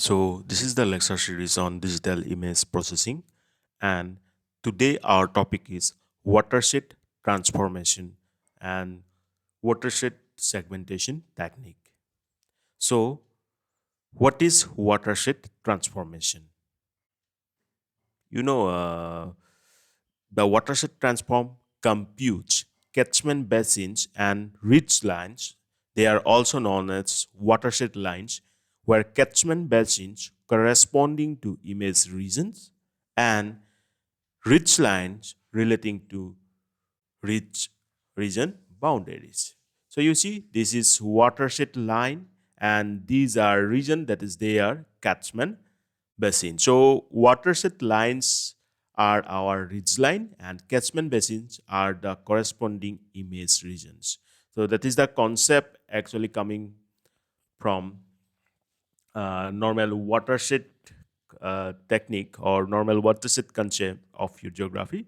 So, this is the lecture series on digital image processing, and today our topic is watershed transformation and watershed segmentation technique. So, what is watershed transformation? You know, the watershed transform computes catchment basins and ridge lines. They are also known as watershed lines, where catchment basins corresponding to image regions and ridge lines relating to ridge region boundaries. So you see, this is watershed line, and these are region that is their catchment basin. So watershed lines are our ridge line, and catchment basins are the corresponding image regions. So that is the concept actually coming from normal watershed technique or normal watershed concept of your geography.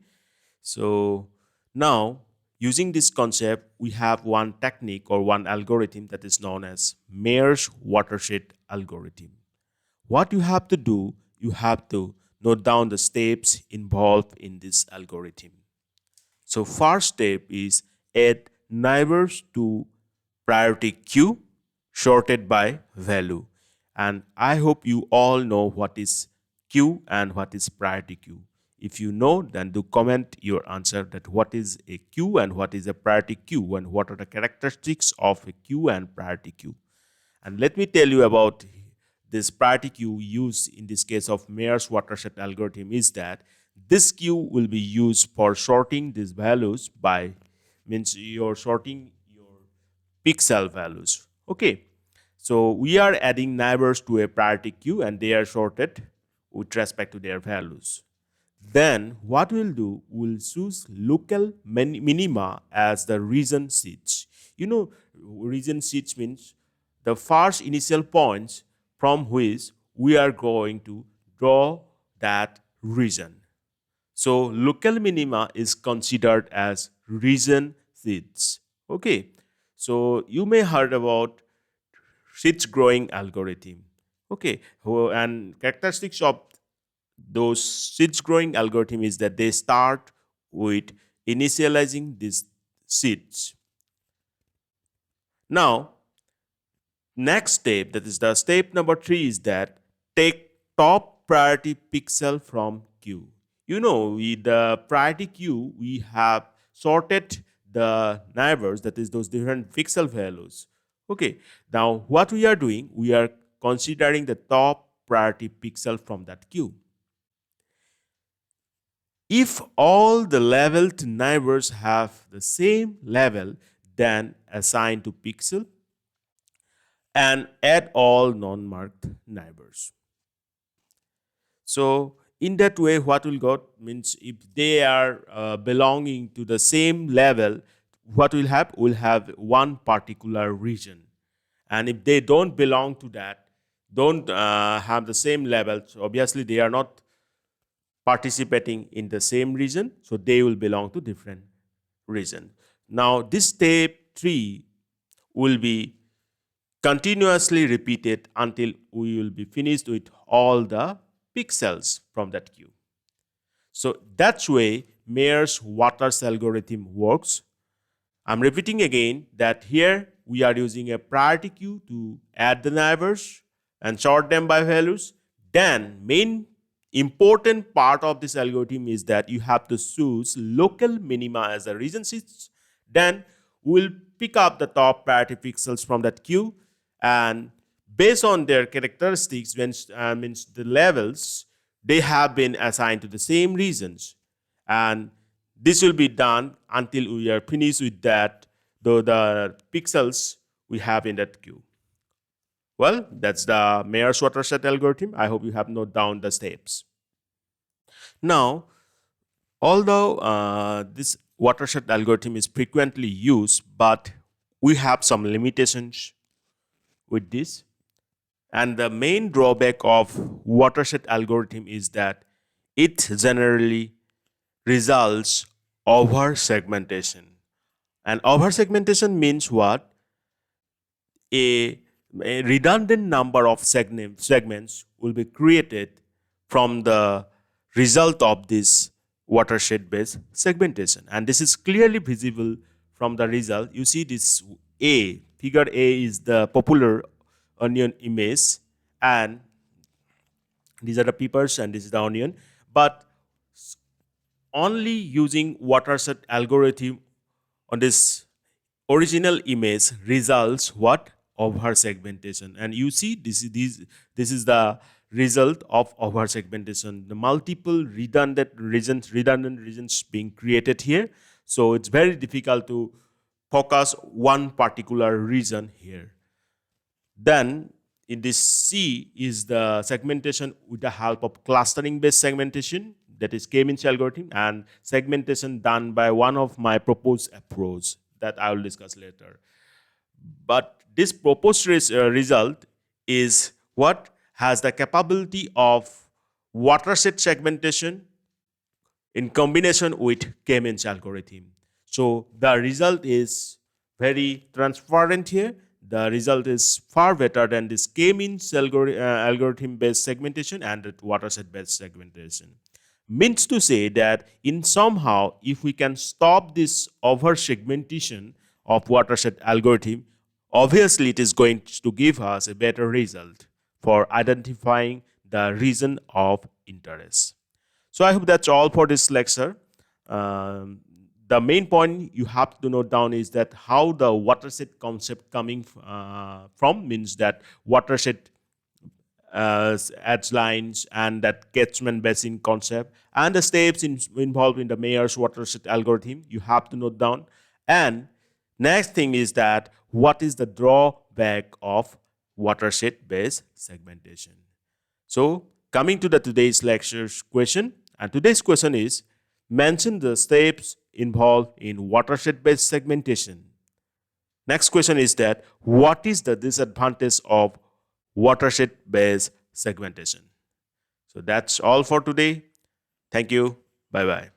So now, using this concept, we have one technique or one algorithm that is known as Meyer's watershed algorithm. What you have to do, you have to note down the steps involved in this algorithm. So first step is add neighbors to priority queue sorted by value. And I hope you all know what is queue and what is priority queue. If you know, then do comment your answer that what is a queue and what is a priority queue and what are the characteristics of a queue and priority queue. And let me tell you about this priority queue used in this case of Meyer's watershed algorithm is that this queue will be used for sorting these values by means you're sorting your pixel values. Okay. So we are adding neighbors to a priority queue and they are sorted with respect to their values. Then what we'll do, we'll choose local minima as the region seeds. You know, region seeds means the first initial points from which we are going to draw that region. So local minima is considered as region seeds. Okay. So you may heard about seeds growing algorithm. Okay. And characteristics of those seeds growing algorithm is that they start with initializing these seeds. Now, next step, that is the step number 3, is that take top priority pixel from queue. You know, with the priority queue, we have sorted the neighbors, that is those different pixel values. Okay, now what we are doing, we are considering the top priority pixel from that queue. If all the leveled neighbors have the same level, then assign to pixel and add all non-marked neighbors. So in that way, what will got means if they are belonging to the same level, what will have? Will have one particular region, and if they don't belong to that, don't have the same level, so obviously they are not participating in the same region, so they will belong to different region. Now this step 3 will be continuously repeated until we will be finished with all the pixels from that queue. So that's way Meyer's watershed algorithm works. I'm repeating again that here we are using a priority queue to add the neighbors and sort them by values. Then main important part of this algorithm is that you have to choose local minima as a region seeds. Then we'll pick up the top priority pixels from that queue, and based on their characteristics, when means the levels, they have been assigned to the same regions, and this will be done until we are finished with that the pixels we have in that queue. Well, that's the Meyer's watershed algorithm. I hope you have noted down the steps. Now, although this watershed algorithm is frequently used, but we have some limitations with this. And the main drawback of watershed algorithm is that it generally results over segmentation. And over segmentation means what? A a redundant number of segments will be created from the result of this watershed based segmentation, and this is clearly visible from the result. You see this figure A is the popular onion image, and these are the peppers and this is the onion, but only using watershed algorithm on this original image results what? Over segmentation. And you see this is the result of over segmentation, the multiple redundant regions being created here. So it's very difficult to focus one particular region here. Then in this C is the segmentation with the help of clustering based segmentation, that is K-means algorithm, and segmentation done by one of my proposed approach that I will discuss later. But this proposed result is what has the capability of watershed segmentation in combination with K-means algorithm. So the result is very transparent here. The result is far better than this K-means algorithm based segmentation and the watershed based segmentation. Means to say that in somehow, if we can stop this over segmentation of watershed algorithm, obviously it is going to give us a better result for identifying the region of interest. So I hope that's all for this lecture. The main point you have to note down is that how the watershed concept coming from means that watershed edge lines and that catchment basin concept and the steps involved in the Meyer's watershed algorithm you have to note down. And next thing is that what is the drawback of watershed based segmentation. So coming to the today's lecture's question, and today's question is mention the steps involved in watershed based segmentation. Next question is that what is the disadvantage of watershed based segmentation? So that's all for today. Thank you. Bye bye.